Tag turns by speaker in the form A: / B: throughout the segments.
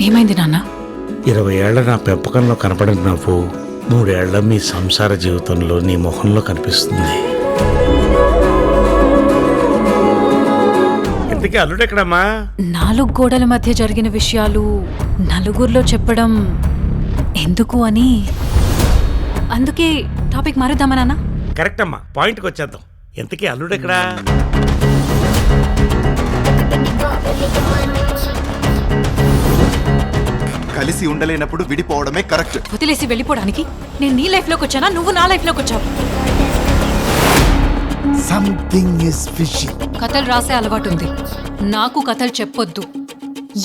A: ఏమైంది నాన్న?
B: 20 ఏళ్ల నా పెంపకంలో కనపడిన నవ్వు 3 ఏళ్ల మీ సంసార జీవితంలో నీ ముఖంలో కనిపిస్తుంది. ఇంతకీ అల్లుడెక్కడమ్మా?
A: 4 గోడల మధ్య జరిగిన విషయాలు నలుగురిలో చెప్పడం ఎందుకు అని, అందుకే టాపిక్ మారుద్దామా నాన్న?
B: కరెక్ట్ అమ్మా, పాయింట్కి వచ్చేద్దాం. ఇంతకీ అల్లుడెక్కడా?
C: కలిసి ఉండలేనప్పుడు విడిపోవడమే కరెక్ట్.
A: వదిలేసి వెళ్ళిపోవడానికి నేను నీ లైఫ్ లోకి వచ్చానా, నువ్వు నా లైఫ్ లోకి వచ్చావు?
C: Something is fishy.
A: కథలు రాసే అలవాటు ఉంది, నాకు కథలు చెప్పొద్దు.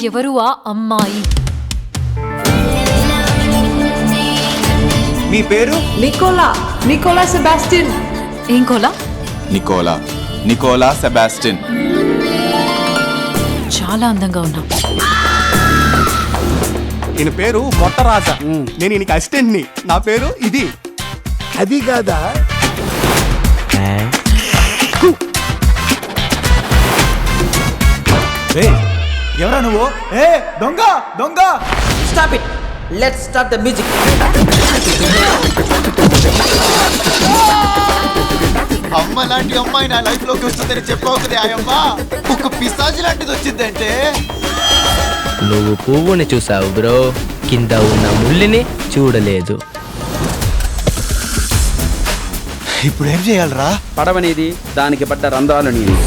A: ఎవరు ఆ అమ్మాయి?
C: మీ పేరు?
D: Nikola Sebastian.
A: ఏం కోలా?
C: Nicola Sebastian.
A: చాలా అందంగా ఉన్నావు.
E: ఈయన పేరు మొట్టరాజా, నేను ఈయనకి అసిస్టెంట్ ని. నా పేరు ఇది.
F: అది కాదా?
E: ఎవరా నువ్వు? ఏ దొంగ దొంగ!
D: Stop it. Let's start the music.
C: అమ్మ లాంటి అమ్మాయి నా లైఫ్ లోకి వస్తుందని చెప్పావు కదా ఆయమ్మ. ఒక పిశాచి లాంటిది వచ్చిందంటే.
G: నువ్వు పువ్వుని చూసావు బ్రో, కింద ఉన్న ముళ్ళిని చూడలేదు.
C: ఇప్పుడు ఏం చేయాలరా?
H: పడవనేది, దానికి పడ్డ రంధ్రాలు నీది.